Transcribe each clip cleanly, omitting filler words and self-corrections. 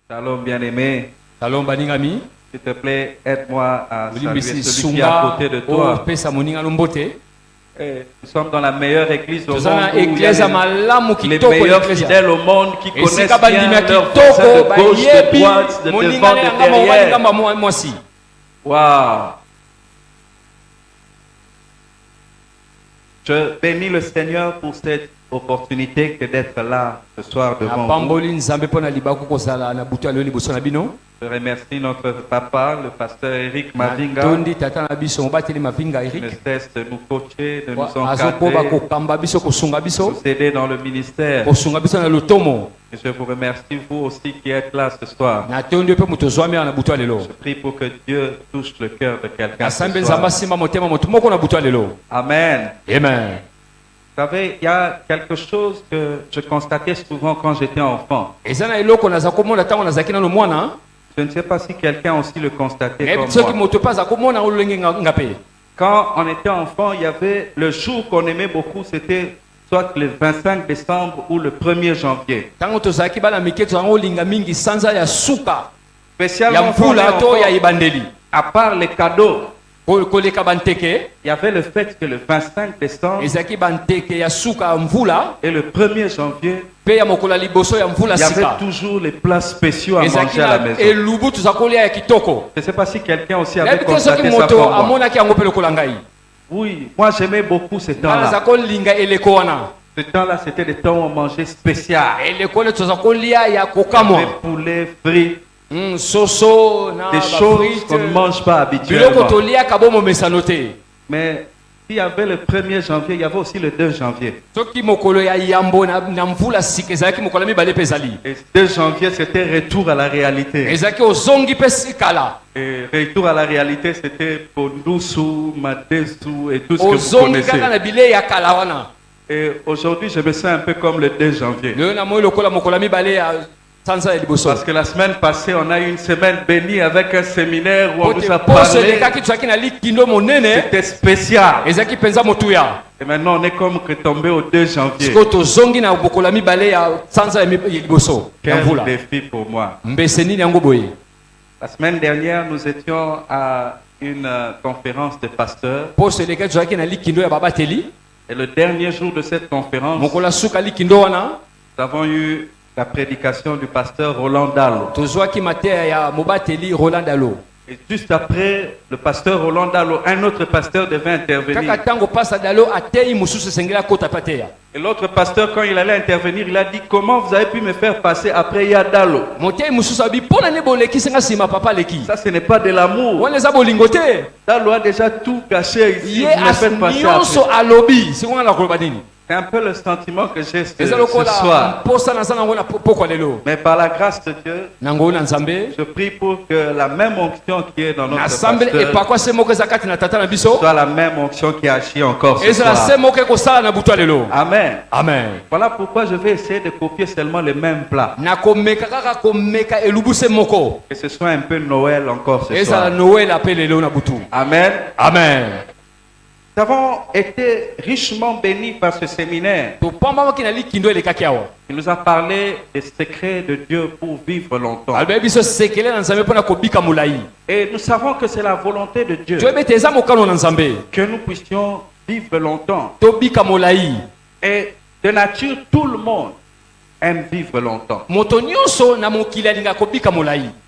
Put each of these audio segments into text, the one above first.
Shalom bien-aimé. Shalom baningami. S'il te plaît, aide-moi à saluer celui qui est à côté de toi. Nous sommes dans la meilleure église au monde, où il y a les meilleurs fidèles au monde qui connaissent bien leurs voisins de gauche, de droite, de devant, de derrière. Waouh! Je bénis le Seigneur pour cette opportunité que d'être là ce soir devant vous. Je remercie notre papa, le pasteur Eric Mavinga, qui ne cesse de nous coacher, de nous encadrer, de nous aider dans le ministère. Et je vous remercie, vous aussi qui êtes là ce soir. Je prie pour que Dieu touche le cœur de quelqu'un ce soir. Amen. Amen. Vous savez, il y a quelque chose que je constatais souvent quand j'étais enfant. Je ne sais pas si quelqu'un aussi le constatait comme moi. Quand on était enfant, il y avait le jour qu'on aimait beaucoup, c'était soit le 25 décembre ou le 1er janvier. Spécialement pour les enfants, à part les cadeaux, il y avait le fait que le 25 décembre et le 1er janvier, il y avait toujours les plats spéciaux à manger à la maison. Je ne sais pas si quelqu'un aussi avait constaté ça comme moi. Oui, moi j'aimais beaucoup ce temps-là. Ce temps-là, c'était des temps où on mangeait spécial. Avec poulet, frites. Des choses qu'on ne mange pas habituellement. Mais s'il y avait le 1er janvier, il y avait aussi le 2 janvier. Et le 2 janvier, c'était retour à la réalité. Et retour à la réalité, c'était Pondusu, Madesu et tout ce que vous connaissez. Et aujourd'hui, je me sens un peu comme le 2 janvier. Parce que la semaine passée, on a eu une semaine bénie avec un séminaire où on nous a parlé. C'était spécial. Et maintenant, on est comme que tombé au 2 janvier. Quel défi pour moi. La semaine dernière, nous étions à une conférence de pasteurs. Et le dernier jour de cette conférence, nous avons eu la prédication du pasteur Roland Dalo. Et juste après le pasteur Roland Dalo, un autre pasteur devait intervenir. Et l'autre pasteur, quand il allait intervenir, il a dit: comment vous avez pu me faire passer après Yadalo? Ça, ce n'est pas de l'amour. Dalo a déjà tout gâché ici. Vous me faites passer après. C'est un peu le sentiment que j'ai ce soir. Mais par la grâce de Dieu, je prie pour que la même onction qui est dans notre pasteur soit la même onction qui agit encore ce soir. Amen. Amen. Voilà pourquoi je vais essayer de copier seulement les mêmes plats. Que ce soit un peu Noël encore ce soir. Amen. Amen. Nous avons été richement bénis par ce séminaire. Il nous a parlé des secrets de Dieu pour vivre longtemps. Et nous savons que c'est la volonté de Dieu que nous puissions vivre longtemps. Et de nature, tout le monde aime vivre longtemps.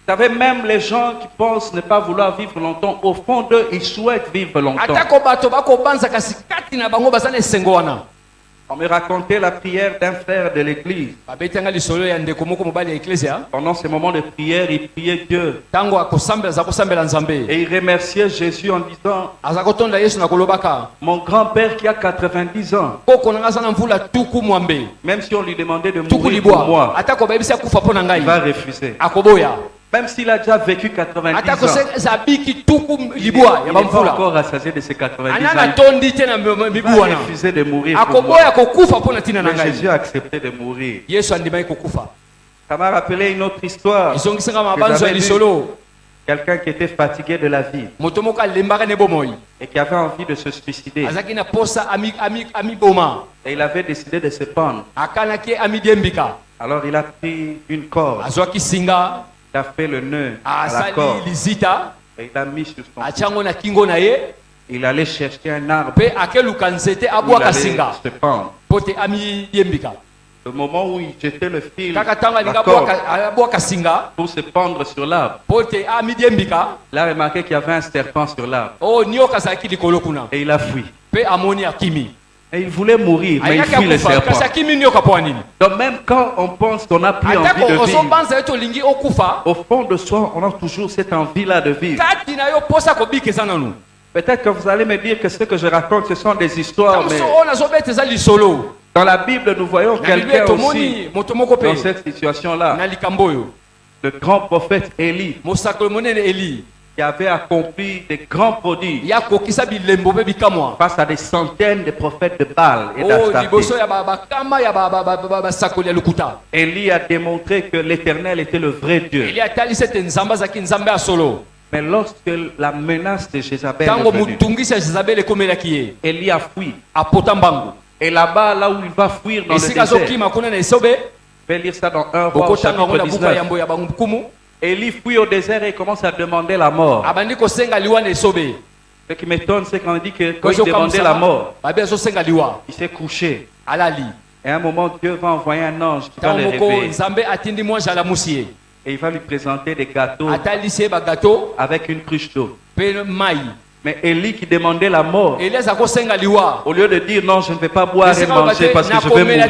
Vous savez, même les gens qui pensent ne pas vouloir vivre longtemps, au fond d'eux, ils souhaitent vivre longtemps. On me racontait la prière d'un frère de l'église. Pendant ces moments de prière, il priait Dieu. Et il remerciait Jésus en disant: mon grand-père qui a 90 ans, même si on lui demandait de mourir pour moi, il va refuser. Même s'il a déjà vécu 90 ans, il n'est pas encore rassasié de ses 90 ans. Il va refuser de mourir pour moi. Mais Jésus a accepté de mourir. Ça m'a rappelé une autre histoire. Quelqu'un qui était fatigué de la vie et qui avait envie de se suicider. Et il avait décidé de se pendre. Alors il a pris une corde. Il a fait le nœud à la corde. Et il a mis sur son cou. Il allait chercher un arbre. Il allait se pendre. Le moment où il jetait le fil, la corde, pour se pendre sur l'arbre, il a remarqué qu'il y avait un serpent sur l'arbre. Et il a fui. Et il voulait mourir, mais il fuit le serpent. Donc même quand on pense qu'on n'a plus envie de vivre, au fond de soi, on a toujours cette envie-là de vivre. Peut-être que vous allez me dire que ce que je raconte, ce sont des histoires, mais dans la Bible, nous voyons quelqu'un aussi dans cette situation-là. Le grand prophète Élie, qui avait accompli des grands prodiges face à des centaines de prophètes de Baal et d'Astarté. Élie a démontré que l'Éternel était le vrai Dieu. Mais lorsque la menace de Jézabel est venue, Élie a fui. Et là-bas, là où il va fuir dans le désert, je vais lire ça dans 1 Roi au chapitre 19. Élie fuit au désert et commence à demander la mort. Ce qui m'étonne, c'est qu'on dit que quand il demandait la mort, il s'est couché. Et à un moment, Dieu va envoyer un ange qui va le réveiller. Et il va lui présenter des gâteaux avec une cruche d'eau. Mais Élie qui demandait la mort, au lieu de dire non, je ne vais pas boire et manger parce que je vais mourir,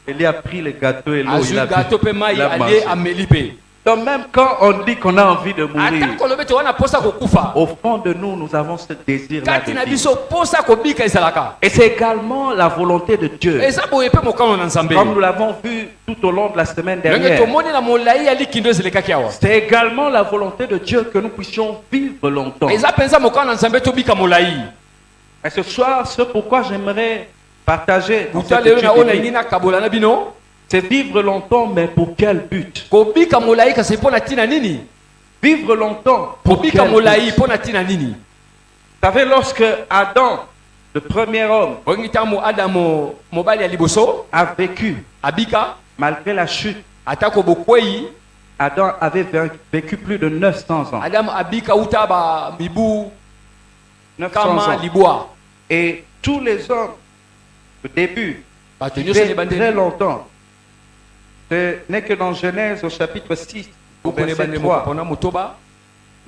Élie a pris les gâteaux et l'eau, il a mangé. Donc même quand on dit qu'on a envie de mourir, au fond de nous, nous avons ce désir-là de vivre. Et c'est également la volonté de Dieu. Comme nous l'avons vu tout au long de la semaine dernière. C'est également la volonté de Dieu que nous puissions vivre longtemps. Et ce soir, ce pourquoi j'aimerais partager dans cette étude, c'est vivre longtemps, mais pour quel but? Vivre longtemps, pour quel but? Vous savez, lorsque Adam, le premier homme, a vécu, malgré la chute, Adam avait vécu plus de 900 ans. 900 ans. Et tous les hommes, au début, vivaient très longtemps. Ce n'est que dans Genèse au chapitre 6, au verset 3,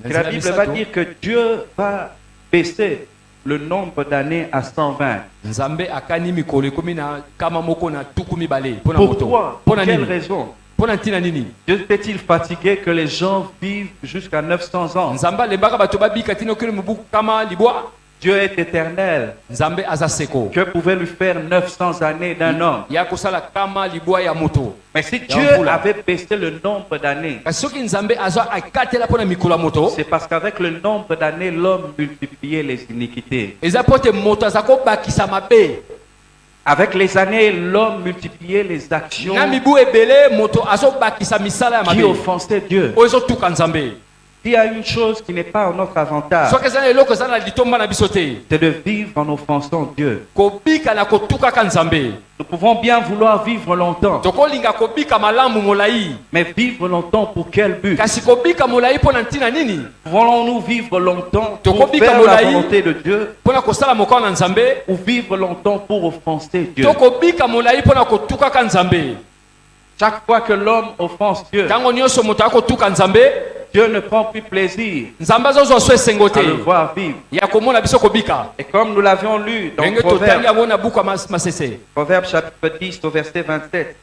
que la Bible va dire que Dieu va baisser le nombre d'années à 120. Pourquoi? Pour quelle raison? Dieu était-il fatigué que les gens vivent jusqu'à 900 ans? Dieu est éternel. Que pouvait lui faire 900 années d'un homme? Mais si Dieu avait baissé le nombre d'années, c'est parce qu'avec le nombre d'années, l'homme multipliait les iniquités. Avec les années, l'homme multipliait les actions qui offensaient Dieu. Il y a une chose qui n'est pas en notre avantage, c'est de vivre en offensant Dieu. Nous pouvons bien vouloir vivre longtemps, mais vivre longtemps pour quel but? Voulons-nous vivre longtemps pour faire la volonté de Dieu, ou vivre longtemps pour offenser Dieu? Chaque fois que l'homme offense Dieu, Dieu ne prend plus plaisir à le voir vivre. Et comme nous l'avions lu dans Proverbe chapitre 10 au verset 27,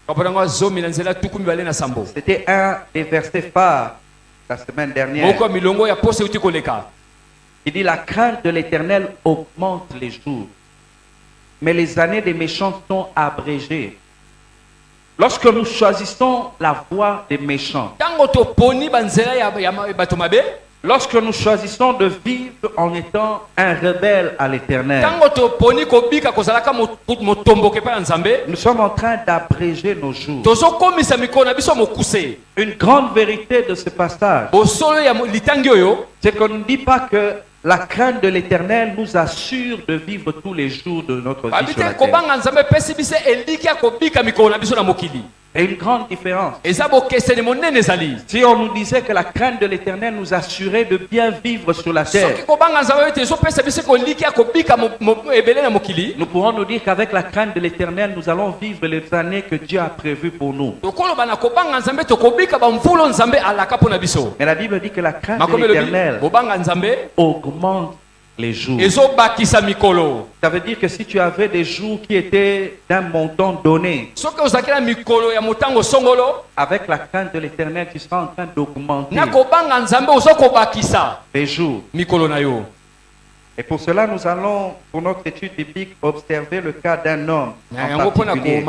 c'était un des versets phares la semaine dernière. Il dit: la crainte de l'Éternel augmente les jours, mais les années des méchants sont abrégées. Lorsque nous choisissons la voie des méchants, lorsque nous choisissons de vivre en étant un rebelle à l'Éternel, nous sommes en train d'abréger nos jours. Une grande vérité de ce passage, c'est qu'on ne dit pas que la crainte de l'Éternel nous assure de vivre tous les jours de notre vie sur la terre. Et une grande différence. Si on nous disait que la crainte de l'Éternel nous assurait de bien vivre sur la terre, nous pourrons nous dire qu'avec la crainte de l'Éternel, nous allons vivre les années que Dieu a prévues pour nous. Mais la Bible dit que la crainte de l'Éternel augmente les jours. Ça veut dire que si tu avais des jours qui étaient d'un montant donné, avec la crainte de l'Éternel, tu seras en train d'augmenter les jours. Et pour cela, nous allons, pour notre étude biblique, observer le cas d'un homme en particulier.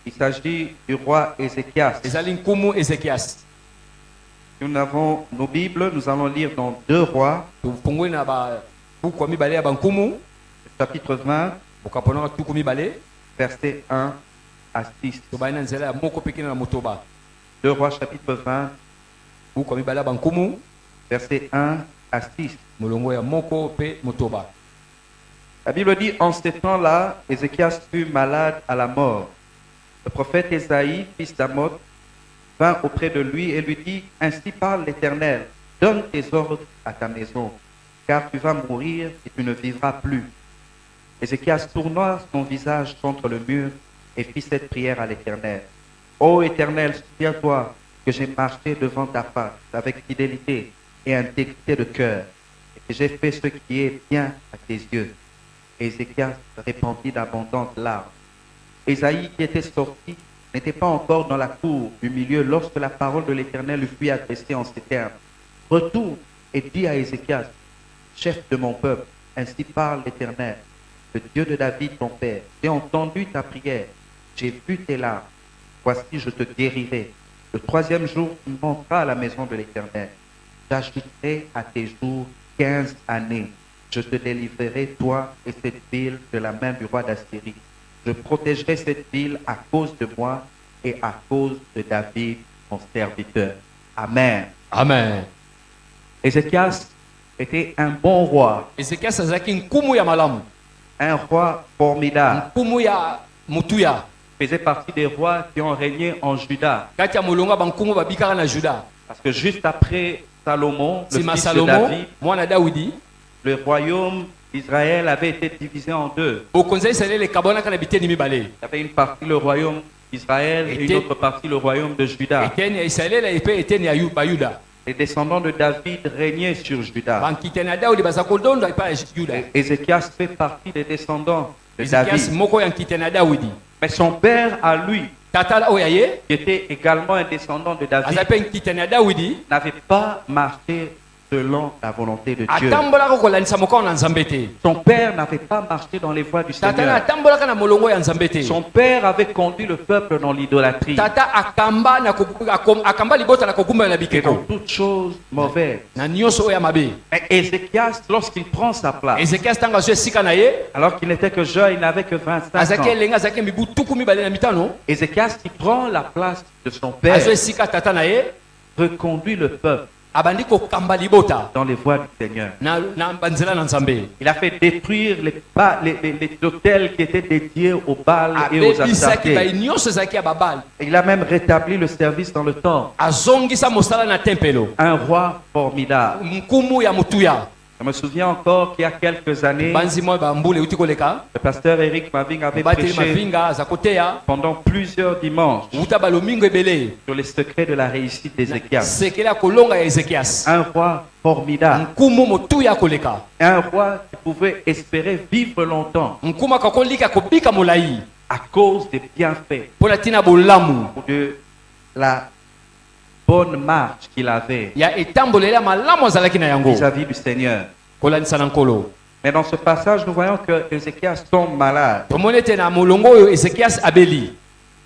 Il s'agit du roi Ézéchias. Nous avons nos Bibles, nous allons lire dans 2 Rois, chapitre 20, versets 1 à 6. 2 Rois, chapitre 20, versets 1 à 6. La Bible dit, en ce temps-là, Ézéchias fut malade à la mort. Le prophète Ésaïe, fils d'Amoz, vint auprès de lui et lui dit, ainsi parle l'Éternel, donne tes ordres à ta maison, car tu vas mourir et tu ne vivras plus. Ézéchias tourna son visage contre le mur et fit cette prière à l'Éternel. Ô Éternel, souviens-toi que j'ai marché devant ta face avec fidélité et intégrité de cœur, et que j'ai fait ce qui est bien à tes yeux. Ézéchias répandit d'abondantes larmes. Ésaïe, qui était sorti, n'était pas encore dans la cour du milieu lorsque la parole de l'Éternel lui fut adressée en ces termes. Retourne et dis à Ézéchias, chef de mon peuple, ainsi parle l'Éternel, le Dieu de David ton père. J'ai entendu ta prière, j'ai vu tes larmes. Voici, je te guérirai. Le 3e jour, tu monteras à la maison de l'Éternel. J'ajouterai à tes jours 15 années. Je te délivrerai, toi et cette ville, de la main du roi d'Assyrie. Je protégerai cette ville à cause de moi et à cause de David, mon serviteur. Amen. Amen. Ézéchias était un bon roi. Un roi formidable. Faisait partie des rois qui ont régné en Juda. Parce que juste après Salomon, le fils de David, le royaume Israël avait été divisé en 2. Il y avait une partie le royaume d'Israël et une autre partie le royaume de Juda. Les descendants de David régnaient sur Juda. Ézéchias fait partie des descendants de David. Mais son père à lui, qui était également un descendant de David, n'avait pas marché selon la volonté de Dieu. Son père n'avait pas marché dans les voies du Seigneur. Son père avait conduit le peuple dans l'idolâtrie et dans toutes choses mauvaises. Mais Ézéchias, lorsqu'il prend sa place, alors qu'il n'était que jeune, il n'avait que 25 ans, Ézéchias qui prend la place de son père reconduit le peuple dans les voies du Seigneur. Il a fait détruire les hôtels qui étaient dédiés aux Baal et aux Astartés. Et il a même rétabli le service dans le temple. Un roi formidable. Je me souviens encore qu'il y a quelques années, le pasteur Eric Maving avait prêché pendant plusieurs dimanches sur les secrets de la réussite d'Ézéchias. Un roi formidable. Un roi qui pouvait espérer vivre longtemps à cause des bienfaits ou de la bonne marche qu'il avait vis-à-vis du Seigneur. Mais dans ce passage, nous voyons que Ézéchias tombe malade.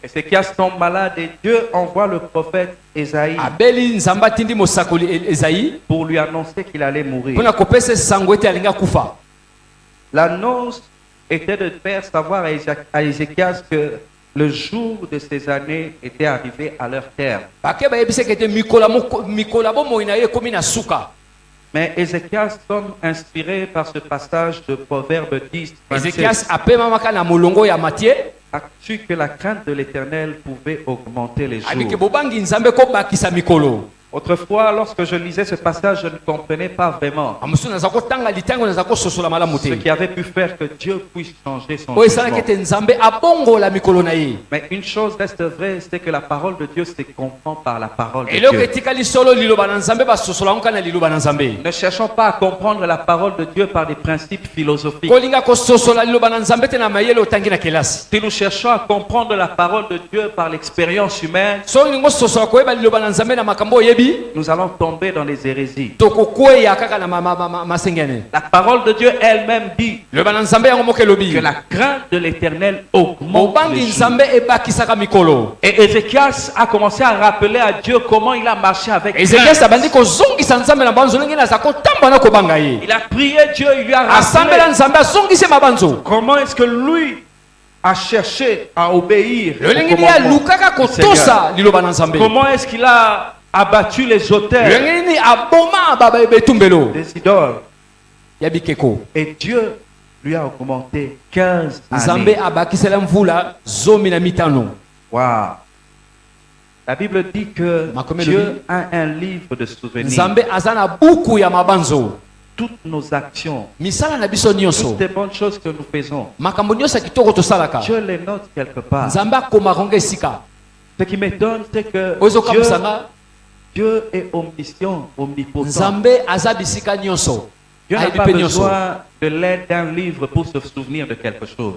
Ézéchias tombe malade et Dieu envoie le prophète Ésaïe pour lui annoncer qu'il allait mourir. L'annonce était de faire savoir à Ézéchias que le jour de ces années était arrivé à leur terme. Mais Ézéchias tombe inspiré par ce passage de Proverbe 10, a su que la crainte de l'Éternel pouvait augmenter les jours. Autrefois, lorsque je lisais ce passage, je ne comprenais pas vraiment ce qui avait pu faire que Dieu puisse changer son jugement. Mais une chose reste vraie, c'est que la parole de Dieu se comprend par la parole de Dieu. Ne cherchons pas à comprendre la parole de Dieu par des principes philosophiques. Si nous cherchons à comprendre la parole de Dieu par l'expérience humaine, nous allons tomber dans les hérésies. La parole de Dieu elle-même dit que la crainte de l'Éternel augmente les jours. Et Ézéchias a commencé à rappeler à Dieu comment il a marché avec crainte. Il a prié Dieu, il lui a rappelé comment est-ce que lui a cherché à obéir au commandement du Seigneur. Comment est-ce qu'il a abattu les auteurs, des idoles. Et Dieu lui a augmenté 15 années. Wow. La Bible dit que Dieu a un livre de souvenirs. Toutes nos actions, toutes les bonnes choses que nous faisons, Dieu les note quelque part. Ce qui m'étonne, c'est que Dieu est omniscient, omnipotent. Dieu n'a pas besoin de l'aide d'un livre pour se souvenir de quelque chose.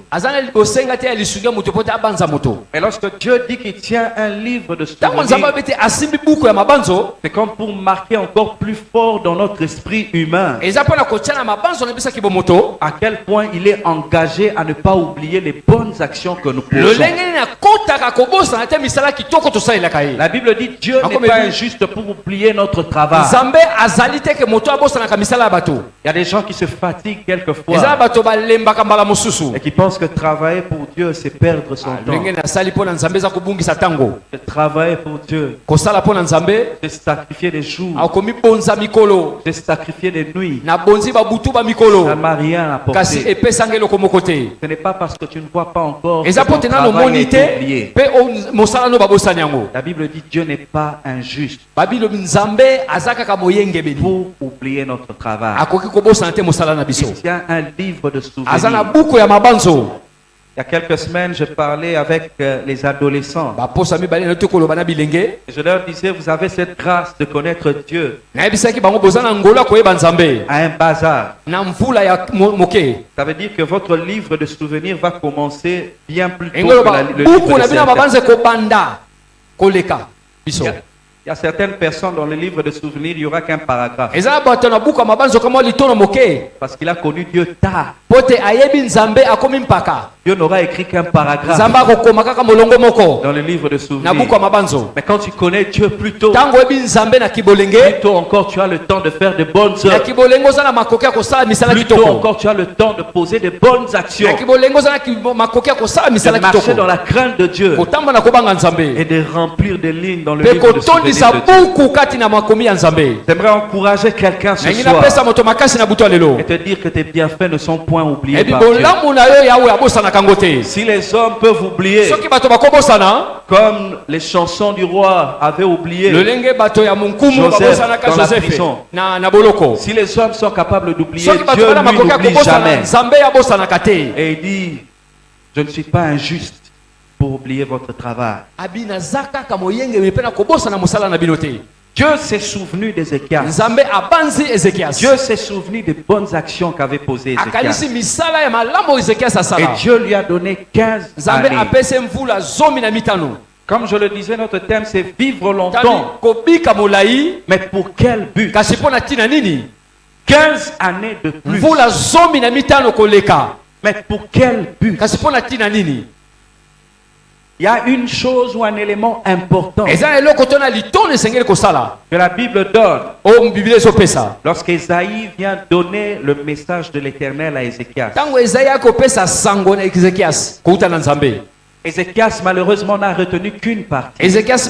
Mais lorsque Dieu dit qu'il tient un livre de souvenirs, c'est comme pour marquer encore plus fort dans notre esprit humain à quel point il est engagé à ne pas oublier les bonnes actions que nous posons. La Bible dit Dieu n'est pas injuste pour oublier notre travail. Il y a des gens qui se fatiguent quelquefois et qui pensent que travailler pour Dieu, c'est perdre son temps. De travailler pour Dieu, de sacrifier des jours, de sacrifier des nuits, ça ne m'a rien apporté. Ce n'est pas parce que tu ne vois pas encore que ton travail est oublié. La Bible dit Dieu n'est pas injuste pour oublier notre travail. Il y a un livre de souvenirs. Il y a quelques semaines, je parlais avec les adolescents. Je leur disais, vous avez cette grâce de connaître Dieu à un bas âge. Ça veut dire que votre livre de souvenirs va commencer bien plus tôt que le livre de certains. Il y a certaines personnes dans le livre de souvenirs, il n'y aura qu'un paragraphe. Parce qu'il a connu Dieu tard. Dieu n'aura écrit qu'un paragraphe dans le livre de souvenirs. Mais quand tu connais Dieu plus tôt encore tu as le temps de faire de bonnes œuvres. Plus tôt encore tu as le temps de poser de bonnes actions. De marcher dans la crainte de Dieu et de remplir des lignes dans le livre de souvenirs. J'aimerais encourager quelqu'un ce soir et te dire que tes bienfaits ne sont point oubliés par Dieu. Si les hommes peuvent oublier, comme les chansons du roi avaient oublié Joseph dans la prison, si les hommes sont capables d'oublier, Dieu lui n'oublie jamais. Et il dit, je ne suis pas injuste pour oublier votre travail. Dieu s'est souvenu d'Ézéchias. Dieu s'est souvenu des bonnes actions qu'avait posées Ézéchias. Et Dieu lui a donné 15 années. Comme je le disais, notre thème c'est vivre longtemps. Mais pour quel but? 15 années de plus. Mais pour quel but? Il y a une chose ou un élément important que la Bible donne lorsqu'Ésaïe vient donner le message de l'Éternel à Ézéchias. Ézéchias malheureusement n'a retenu qu'une partie. Ézéchias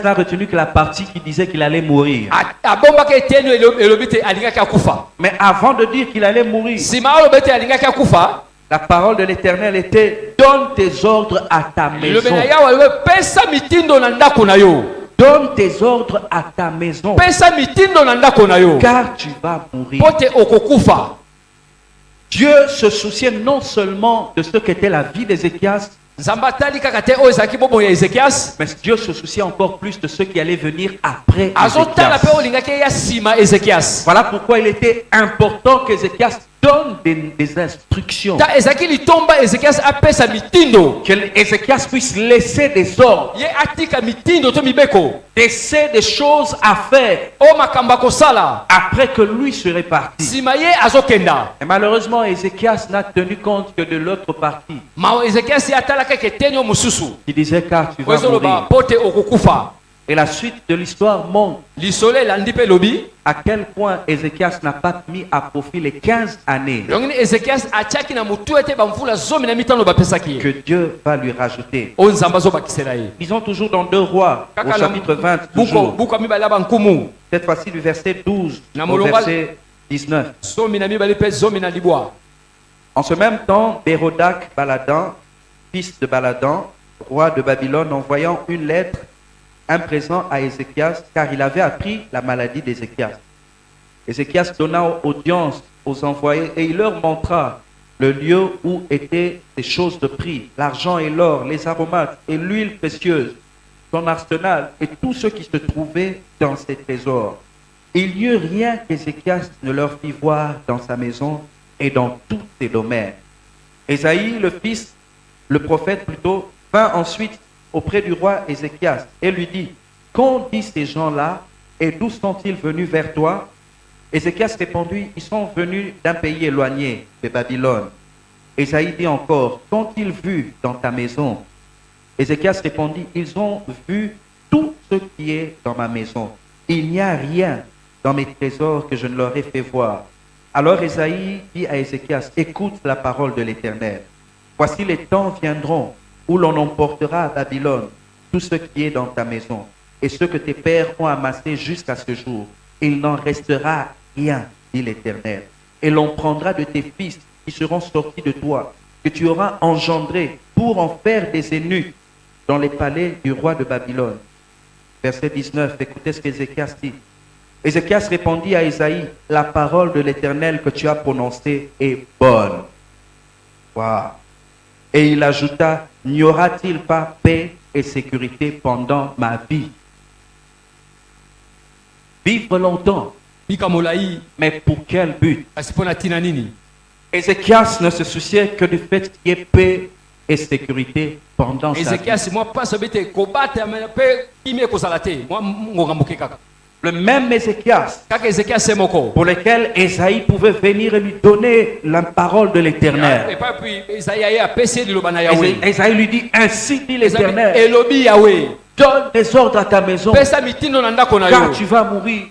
n'a retenu que la partie qui disait qu'il allait mourir. Mais avant de dire qu'il allait mourir, la parole de l'Éternel était: donne tes ordres à ta maison. Donne tes ordres à ta maison, car tu vas mourir. Dieu se souciait non seulement de ce qu'était la vie d'Ézéchias, mais Dieu se souciait encore plus de ce qui allait venir après Ézéchias. Voilà pourquoi il était important qu'Ézéchias donne des instructions. Que Ézéchias puisse laisser des ordres, laisser des choses à faire après que lui serait parti. Et malheureusement, Ézéchias n'a tenu compte que de l'autre partie. Il disait: car tu vas mourir. Et la suite de l'histoire montre à quel point Ézéchias n'a pas mis à profit les 15 années que Dieu va lui rajouter. Disons toujours dans 2 Rois, au chapitre 20, toujours. Cette fois-ci du verset 12 au verset 19. En ce même temps, Bérodac Baladan, fils de Baladan, roi de Babylone, envoyant une lettre, un présent à Ézéchias, car il avait appris la maladie d'Ézéchias. Ézéchias donna audience aux envoyés et il leur montra le lieu où étaient les choses de prix, l'argent et l'or, les aromates et l'huile précieuse, son arsenal et tout ce qui se trouvait dans ses trésors. Il n'y eut rien qu'Ézéchias ne leur fit voir dans sa maison et dans tous ses domaines. Ésaïe, le prophète plutôt, vint ensuite auprès du roi Ézéchias et lui dit: qu'ont dit ces gens-là et d'où sont-ils venus vers toi? Ézéchias répondit: ils sont venus d'un pays éloigné, de Babylone. Ésaïe dit encore: qu'ont-ils vu dans ta maison? Ézéchias répondit: ils ont vu tout ce qui est dans ma maison. Il n'y a rien dans mes trésors que je ne leur ai fait voir. Alors Ésaïe dit à Ézéchias: écoute la parole de l'Éternel. Voici les temps viendront où l'on emportera à Babylone tout ce qui est dans ta maison et ce que tes pères ont amassé jusqu'à ce jour. Il n'en restera rien, dit l'Éternel. Et l'on prendra de tes fils qui seront sortis de toi, que tu auras engendrés, pour en faire des eunuques dans les palais du roi de Babylone. Verset 19, écoutez ce qu'Ézéchias dit. Ézéchias répondit à Ésaïe: la parole de l'Éternel que tu as prononcée est bonne. Wow. Et il ajouta: n'y aura-t-il pas paix et sécurité pendant ma vie? Vivre longtemps. Mais pour quel but? Ézéchias ne se souciait que du fait qu'il y ait paix et sécurité pendant sa vie. Le même Ézéchias pour lequel Ésaïe pouvait venir et lui donner la parole de l'Éternel. Ésaïe lui dit: ainsi dit l'Éternel, donne des ordres à ta maison, car tu vas mourir.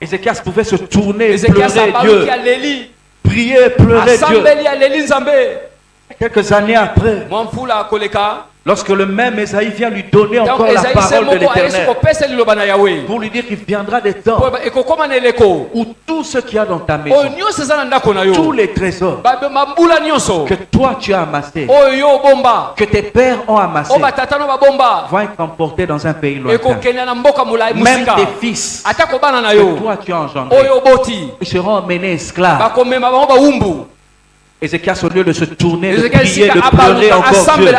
Ézéchias pouvait se tourner et pleurer Dieu, prier, pleurer Dieu. Quelques années après, lorsque le même Ésaïe vient lui donner encore la parole de l'Éternel, pour lui dire qu'il viendra des temps où tout ce qu'il y a dans ta maison, tous les trésors que toi tu as amassés, que tes pères ont amassés, vont être emportés dans un pays lointain. Même tes fils que toi tu as engendrés, ils seront emmenés esclaves. Ézéchias, au lieu de se tourner, de prier, de pleurer encore Dieu,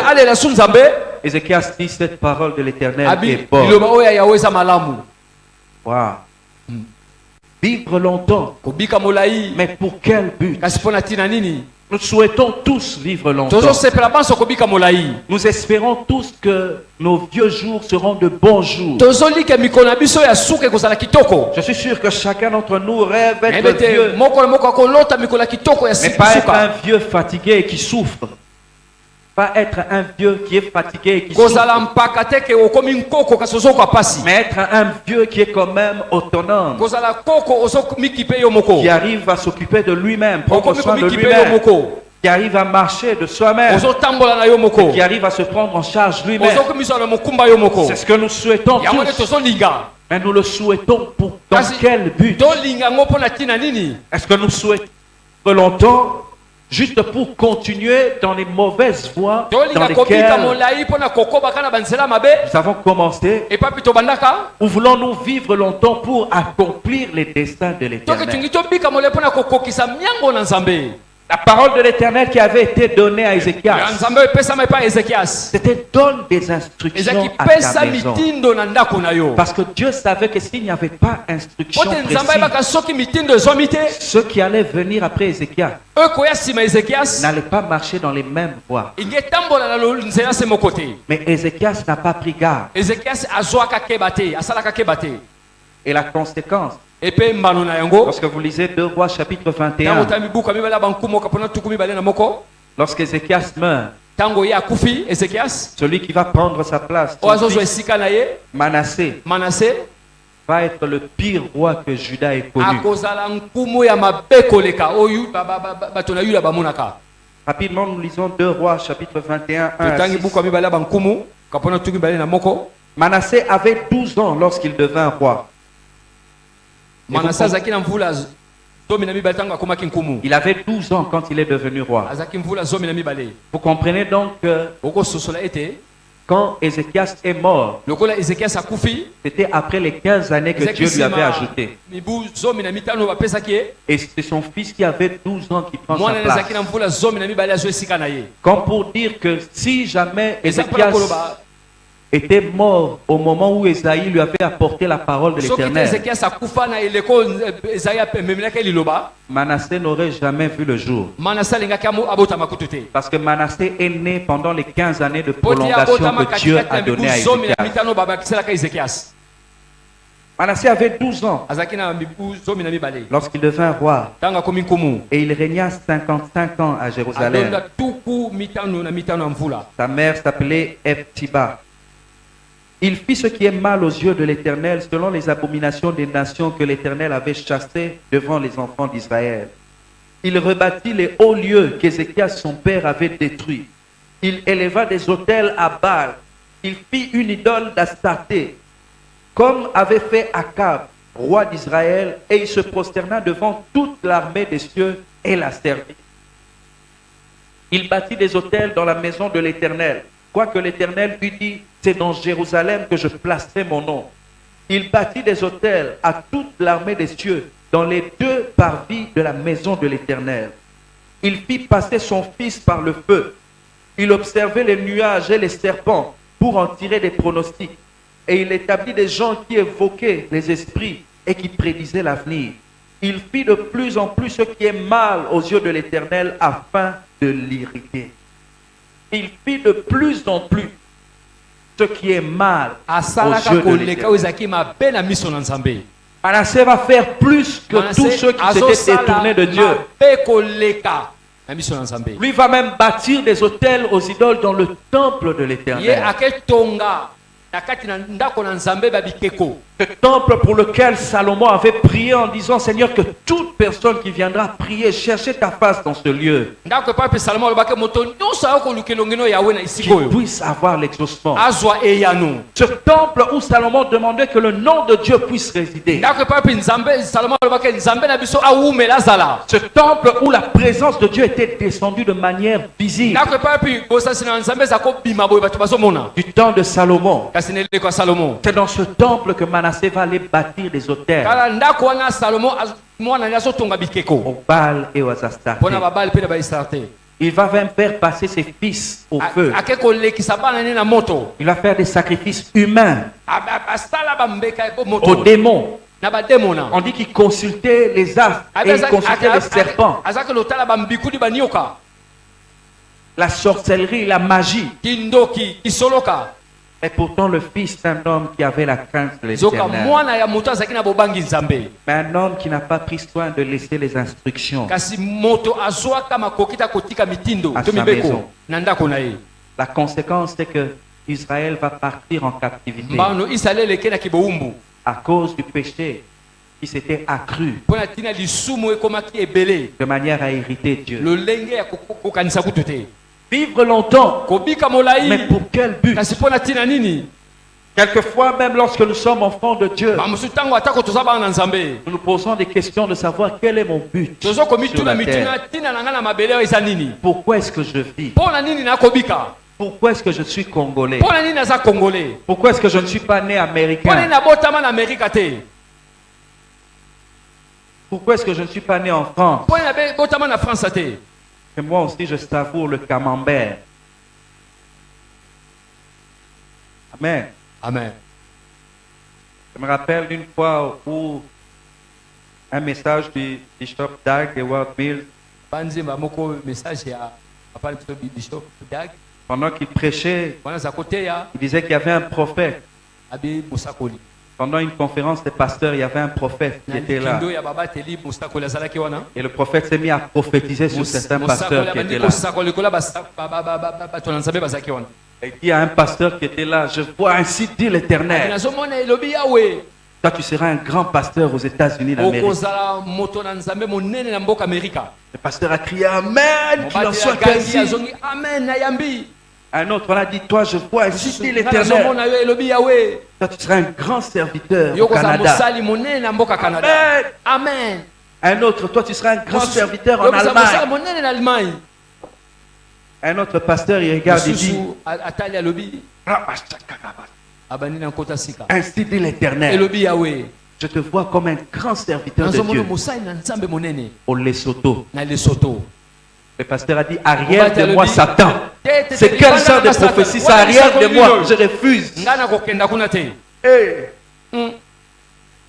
Ézéchias dit: cette parole de l'Éternel est bonne. Wow. Vivre longtemps. Mais pour quel but? Nous souhaitons tous vivre longtemps. Nous espérons tous que nos vieux jours seront de bons jours. Je suis sûr que chacun d'entre nous rêve d'être vieux, mais pas être un vieux fatigué et qui souffre. Pas être un vieux qui est fatigué et qui souffre, mais être un vieux qui est quand même autonome, qui arrive à s'occuper de lui-même, prendre soin de lui-même, qui arrive à marcher de soi-même, qui arrive à se prendre en charge lui-même. C'est ce que nous souhaitons tous. Mais nous le souhaitons dans quel but? Est-ce que nous souhaitons longtemps juste pour continuer dans les mauvaises voies dans lesquelles nous avons commencé, ou voulons-nous vivre longtemps pour accomplir les desseins de l'Éternel? La parole de l'Éternel qui avait été donnée à Ézéchias, c'était donne des instructions à ta maison. Parce que Dieu savait que s'il n'y avait pas instruction précise, ceux qui allaient venir après Ézéchias n'allaient pas marcher dans les mêmes voies. Mais Ézéchias n'a pas pris garde. Et la conséquence, lorsque vous lisez 2 Rois chapitre 21, lorsque Ézéchias meurt, celui qui va prendre sa place, Manassé, va être le pire roi que Juda ait connu. Rapidement, nous lisons 2 Rois chapitre 21, 1 à 6. Manassé avait 12 ans lorsqu'il devint roi. Il avait 12 ans quand il est devenu roi. Vous comprenez donc que quand Ézéchias est mort, c'était après les 15 années que Dieu lui avait ajoutées. Et c'est son fils qui avait 12 ans qui prend sa place. Comme pour dire que si jamais Ézéchias était mort au moment où Esaïe lui avait apporté la parole de l'Éternel, Manassé n'aurait jamais vu le jour. Parce que Manassé est né pendant les 15 années de prolongation que Dieu a donné à Ézéchias. Manassé avait 12 ans lorsqu'il devint roi, et il régna 55 ans à Jérusalem. Sa mère s'appelait Eptiba. Il fit ce qui est mal aux yeux de l'Éternel, selon les abominations des nations que l'Éternel avait chassées devant les enfants d'Israël. Il rebâtit les hauts lieux qu'Ézéchias son père avait détruits. Il éleva des autels à Baal. Il fit une idole d'Astarté, comme avait fait Akab, roi d'Israël, et il se prosterna devant toute l'armée des cieux et la servit. Il bâtit des autels dans la maison de l'Éternel, quoique l'Éternel lui dit: c'est dans Jérusalem que je placerai mon nom. Il bâtit des autels à toute l'armée des cieux dans les 2 parvis de la maison de l'Éternel. Il fit passer son fils par le feu. Il observait les nuages et les serpents pour en tirer des pronostics. Et il établit des gens qui évoquaient les esprits et qui prédisaient l'avenir. Il fit de plus en plus ce qui est mal aux yeux de l'Éternel afin de l'irriter. Il fit de plus en plus ce qui est mal aux yeux de l'Éternel. Manassé va faire plus que tous ceux qui s'étaient détournés de Dieu. Lui va même bâtir des autels aux idoles dans le temple de l'Éternel. Le temple pour lequel Salomon avait prié en disant: Seigneur, que toute personne qui viendra prier, chercher ta face dans ce lieu, qu'il puisse avoir l'exaucement. Ce temple où Salomon demandait que le nom de Dieu puisse résider. Ce temple où la présence de Dieu était descendue de manière visible. Du temps de Salomon. C'est dans ce temple que Manassé va aller bâtir des autels au Baal et aux Astartés. Il va même faire passer ses fils au feu. Il va faire des sacrifices humains aux démons. On dit qu'il consultait les astres et il consultait les serpents. La sorcellerie, la magie. Et pourtant le fils d'un homme qui avait la crainte de l'Éternel. Mais un homme qui n'a pas pris soin de laisser les instructions à sa maison. La conséquence c'est que Israël va partir en captivité à cause du péché qui s'était accru de manière à hériter Dieu. Vivre longtemps, mais pour quel but? Quelquefois, même lorsque nous sommes enfants de Dieu, nous nous posons des questions de savoir quel est mon but sur la terre. Pourquoi est-ce que je vis? Pourquoi est-ce que je suis congolais? Pourquoi est-ce que je ne suis pas né américain? Pourquoi est-ce que je ne suis pas né en France? Et moi aussi, je savoure le camembert. Amen. Amen. Je me rappelle d'une fois où un message du Bishop Dag de Ward Mills, pendant qu'il prêchait, il disait qu'il y avait un prophète. Pendant une conférence des pasteurs, il y avait un prophète qui était là. Et le prophète s'est mis à prophétiser sur certains pasteurs qui étaient là. Et il dit à un pasteur qui était là, je vois ainsi dit l'Éternel. Toi, tu seras un grand pasteur aux États-Unis d'Amérique. Le pasteur a crié Amen, qu'il en soit ainsi. Un autre, on a dit, toi, je vois ainsi dit l'Éternel. Toi, tu seras un grand serviteur au Canada. Amen. Amen. Un autre, toi, tu seras un grand serviteur en Allemagne. Un autre pasteur, il regarde et dit, ainsi dit l'Éternel. Je te vois comme un grand serviteur de Dieu. Au Lesotho. Le pasteur a dit, arrière de moi, Satan. C'est quel genre de prophétie? Ça arrière de moi, je refuse.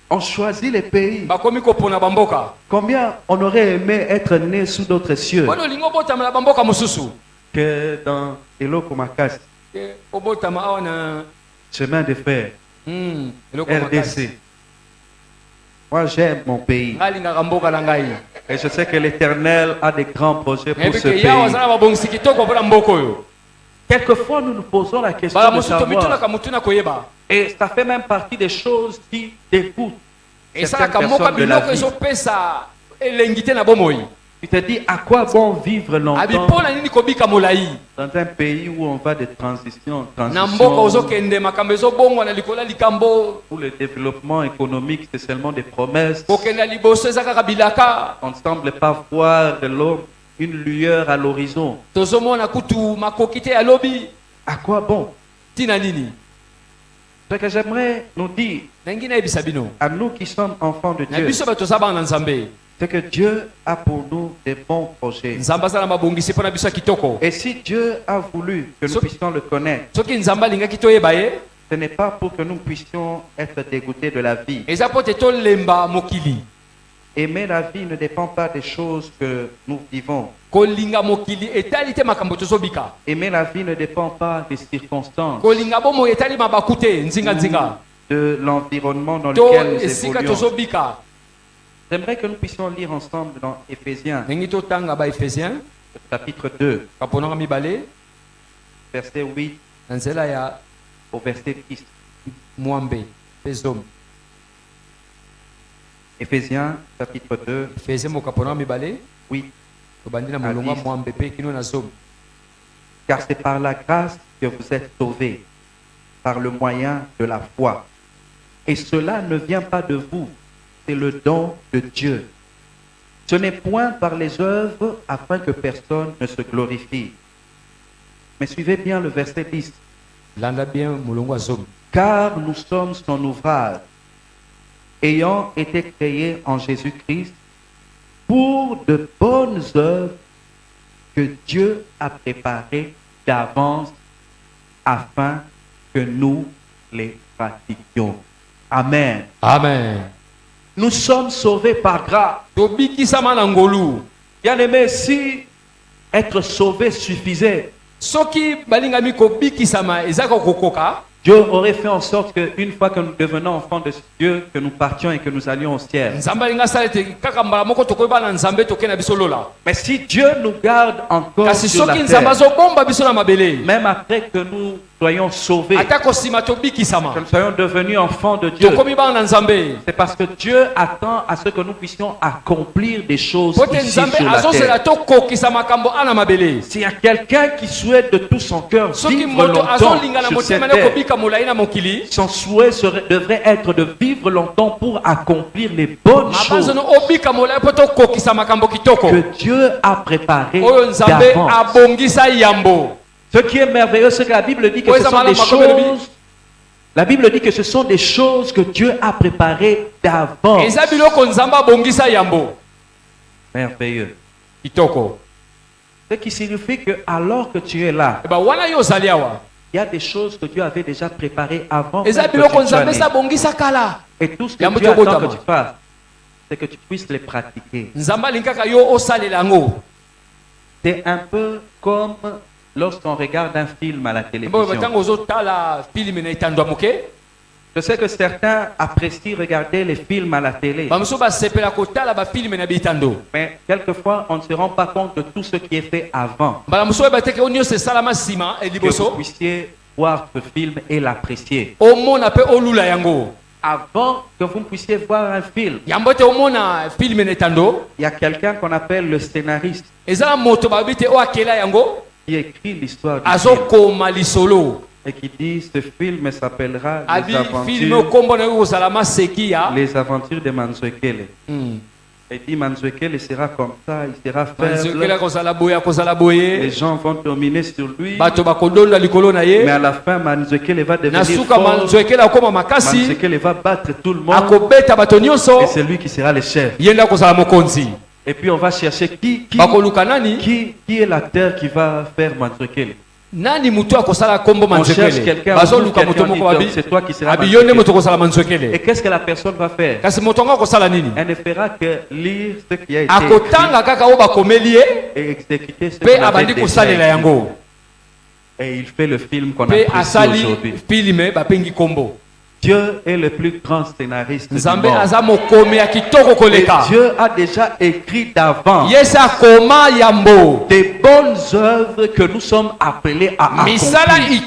On choisit les pays. Combien on aurait aimé être né sous d'autres cieux que dans Eloko Makasi, chemin de fer, RDC. Moi, j'aime mon pays. Et je sais que l'Éternel a des grands projets pour ce pays. Quelquefois, nous nous posons la question de savoir. Et ça fait même partie des choses qui dégoûtent certaines personnes de la vie. Tu te dis, à quoi bon vivre longtemps dans un pays où on va de transition, où le développement économique, c'est seulement des promesses. On ne semble pas voir de l'homme une lueur à l'horizon. À quoi bon? Ce que j'aimerais nous dire à nous qui sommes enfants de Dieu, c'est que Dieu a pour nous des bons projets. Et si Dieu a voulu que nous puissions le connaître, ce n'est pas pour que nous puissions être dégoûtés de la vie. Aimer la vie ne dépend pas des choses que nous vivons. Aimer la vie ne dépend pas des circonstances, de l'environnement dans lequel nous évoluons. J'aimerais que nous puissions lire ensemble dans Éphésiens, chapitre 2, verset 8 au verset 10. Éphésiens, chapitre 2, 8 à 10. Car c'est par la grâce que vous êtes sauvés, par le moyen de la foi. Et cela ne vient pas de vous. C'est le don de Dieu. Ce n'est point par les œuvres afin que personne ne se glorifie. Mais suivez bien le verset 10. Car nous sommes son ouvrage, ayant été créés en Jésus-Christ pour de bonnes œuvres que Dieu a préparées d'avance afin que nous les pratiquions. Amen. Amen. Nous sommes sauvés par grâce. Bien aimé, si être sauvé suffisait, Dieu aurait fait en sorte qu'une fois que nous devenons enfants de Dieu, que nous partions et que nous allions au ciel. Mais si Dieu nous garde encore sur la terre, même après que nous soyons sauvés, que nous soyons devenus enfants de Dieu, c'est parce que Dieu attend à ce que nous puissions accomplir des choses ici sur la terre. S'il y a quelqu'un qui souhaite de tout son cœur vivre longtemps sur cette terre, son souhait devrait être de vivre longtemps pour accomplir les bonnes choses que Dieu a préparées d'avance. Ce qui est merveilleux, c'est que la Bible dit que ce sont des choses. La Bible dit que ce sont des choses que Dieu a préparées d'avance. Merveilleux. Ce qui signifie que alors que tu es là, il y a des choses que Dieu avait déjà préparées avant que tu sois né. Et tout ce que Dieu attend que tu fasses, c'est que tu puisses les pratiquer. C'est un peu comme lorsqu'on regarde un film à la télévision. Je sais que certains apprécient regarder les films à la télé. Mais quelquefois, on ne se rend pas compte de tout ce qui est fait avant. Que vous puissiez voir ce film et l'apprécier. Avant que vous puissiez voir un film, il y a quelqu'un qu'on appelle le scénariste qui écrit l'histoire du film et qui dit ce film s'appellera les aventures de Manzwekele. Et dit Manzwekele sera comme ça, il sera faible, les gens vont dominer sur lui, mais à la fin Manzwekele va devenir fort, Manzwekele va battre tout le monde et c'est lui qui sera le chef. Et puis on va chercher qui est l'acteur qui va faire Manzwekele. On cherche quelqu'un, c'est toi qui seras Manzwekele. Et qu'est-ce que la personne va faire? Elle ne fera que lire ce qui a été écrit et exécuter ce qu'on avait déjà écrit. Et il fait le film qu'on apprécie aujourd'hui. Dieu est le plus grand scénariste du monde. Et Dieu a déjà écrit d'avance des bonnes œuvres que nous sommes appelés à accomplir.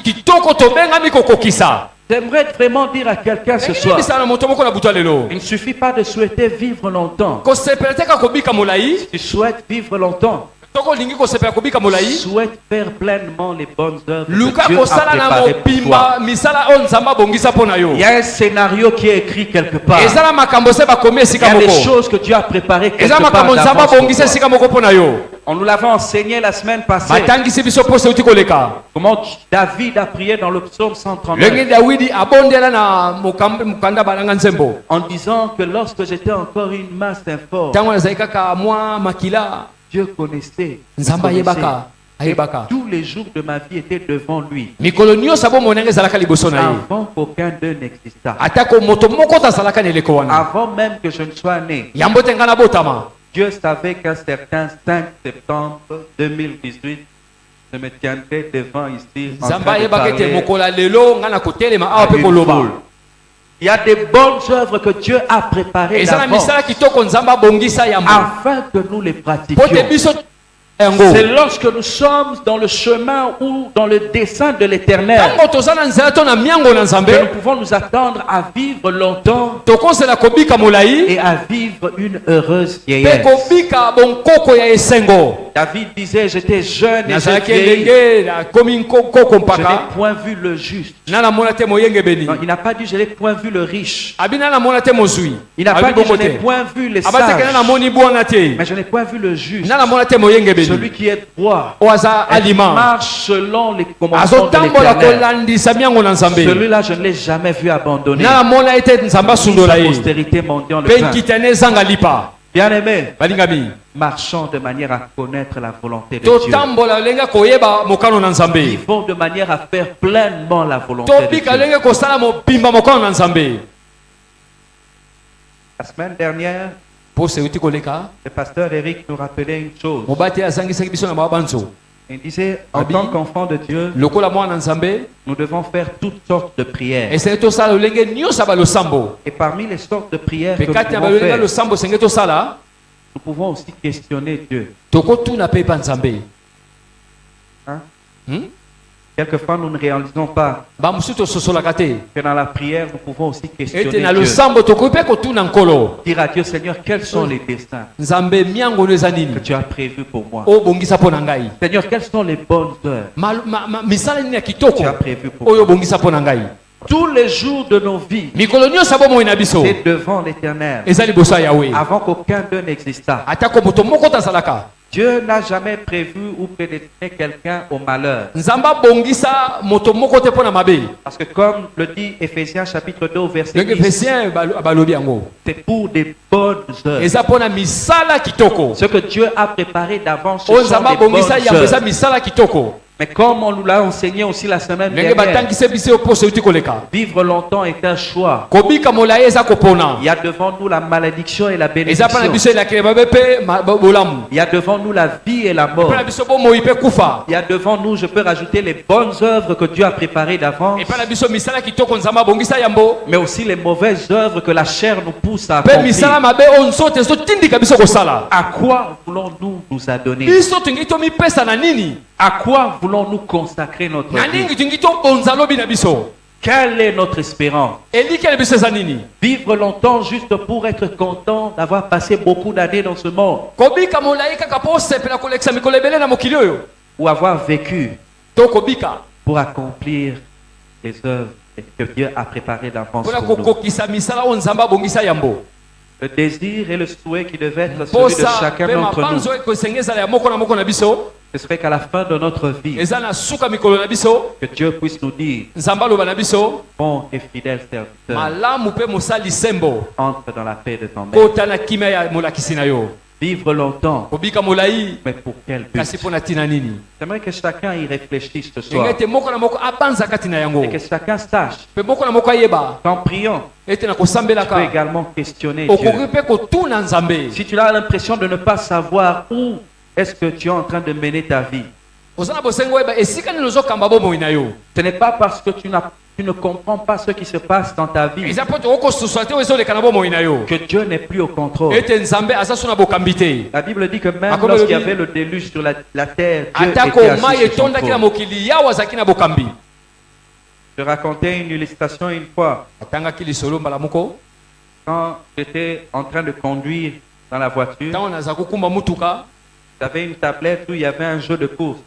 J'aimerais vraiment dire à quelqu'un ce soir, il ne suffit pas de souhaiter vivre longtemps. Si tu souhaites vivre longtemps, souhaite faire pleinement les bonnes œuvres que Dieu a préparées pour toi. Il y a un scénario qui est écrit quelque part. Il y a des choses que Dieu a préparées quelque part d'avance. On nous l'avait enseigné la semaine passée. Comment David a prié dans le psaume 139. En disant que lorsque j'étais encore une masse informe, Dieu connaissait. Tous les jours de ma vie étaient devant lui. Avant qu'aucun d'eux n'existât. Avant même que je ne sois né. Dieu savait qu'un certain 5 septembre 2018, je me tiendrai devant ici en train de parler à une foule. Il y a des bonnes œuvres que Dieu a préparées d'avance afin que nous les pratiquions. C'est lorsque nous sommes dans le chemin ou dans le dessein de l'Éternel que nous pouvons nous attendre à vivre longtemps et à vivre une heureuse vieillesse. David disait, j'étais jeune et j'ai vieilli. Je n'ai point vu le juste. Non, il n'a pas dit, je n'ai point vu le riche. Il n'a pas dit, je n'ai point vu les sages. Mais je n'ai point vu le juste. Celui qui est droit et qui marche selon les commandements de l'Éternel. Celui-là, je ne l'ai jamais vu abandonner. Sa postérité mendiant le pain. Bien-aimés, marchons de manière à connaître la volonté de Dieu. Vivons de manière à faire pleinement la volonté de Dieu. La semaine dernière, le pasteur Eric nous rappelait une chose. Il disait, en tant qu'enfant de Dieu, nous devons faire toutes sortes de prières. Et parmi les sortes de prières que nous pouvons faire, nous pouvons aussi questionner Dieu. Hein? Quelquefois, nous ne réalisons pas que dans la prière, nous pouvons aussi questionner Dieu. Dire à Dieu, Seigneur, quels sont les destins que tu as prévus pour moi. Seigneur, quelles sont les bonnes œuvres que tu as prévues pour moi. Tous les jours de nos vies, c'est devant l'Éternel, avant qu'aucun d'eux n'existât. Dieu n'a jamais prévu ou prédestiné quelqu'un au malheur. Parce que comme le dit Éphésiens chapitre 2 verset 10, c'est pour des bonnes œuvres. Ce que Dieu a préparé d'avance, ce sont des bonnes œuvres. Mais comme on nous l'a enseigné aussi la semaine dernière, vivre longtemps est un choix. Il y a devant nous la malédiction et la bénédiction. Il y a devant nous la vie et la mort. Il y a devant nous, je peux rajouter les bonnes œuvres que Dieu a préparées d'avance, mais aussi les mauvaises œuvres que la chair nous pousse à accomplir. À quoi voulons-nous nous adonner? À quoi voulons-nous consacrer notre vie? Quelle est notre espérance? Vivre longtemps juste pour être content d'avoir passé beaucoup d'années dans ce monde? Ou avoir vécu pour accomplir les œuvres que Dieu a préparées d'avance pour nous? Le désir et le souhait qui devait être celui de chacun d'entre nous, ce serait qu'à la fin de notre vie, que Dieu puisse nous dire, bon et fidèle serviteur, entre dans la paix de ton maître. Vivre longtemps, mais pour quel but? J'aimerais que chacun y réfléchisse ce soir. Et que chacun sache qu'en priant, tu peux également questionner Dieu. Si tu as l'impression de ne pas savoir où est-ce que tu es en train de mener ta vie, ce n'est pas parce que tu ne comprends pas ce qui se passe dans ta vie que Dieu n'est plus au contrôle. La Bible dit que même lorsqu'il y avait le déluge sur la terre, Dieu était assis sur son trône. Je racontais une illustration une fois. Quand j'étais en train de conduire dans la voiture, j'avais une tablette où il y avait un jeu de course.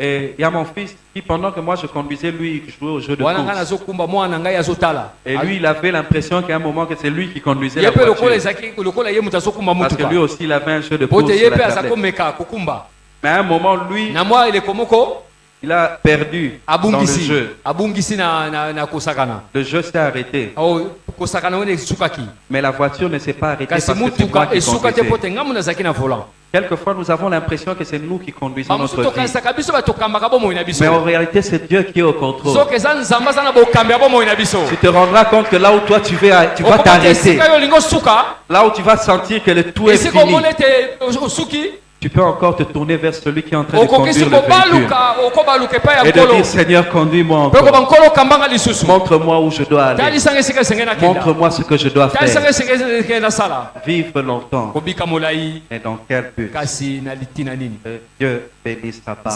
Et il y a mon fils qui, pendant que moi je conduisais, lui il jouait au jeu de course. Et lui, il avait l'impression qu'à un moment que c'est lui qui conduisait la voiture. Parce que lui aussi, il avait un jeu de course sur la tablette. Mais à un moment, lui, il a perdu dans le jeu. Le jeu s'est arrêté. Mais la voiture ne s'est pas arrêtée parce que c'est moi qui conduisais. Quelquefois, nous avons l'impression que c'est nous qui conduisons notre vie. Mais en réalité, c'est Dieu qui est au contrôle. Tu te rendras compte que là où toi tu vas t'arrêter. Là où tu vas sentir que le tout est fini. Tu peux encore te tourner vers celui qui est en train de conduire le véhicule et de dire, Seigneur, conduis-moi encore. Montre-moi où je dois aller. Montre-moi ce que je dois faire. Vivre longtemps. Et dans quel but? Dieu bénisse ta parole.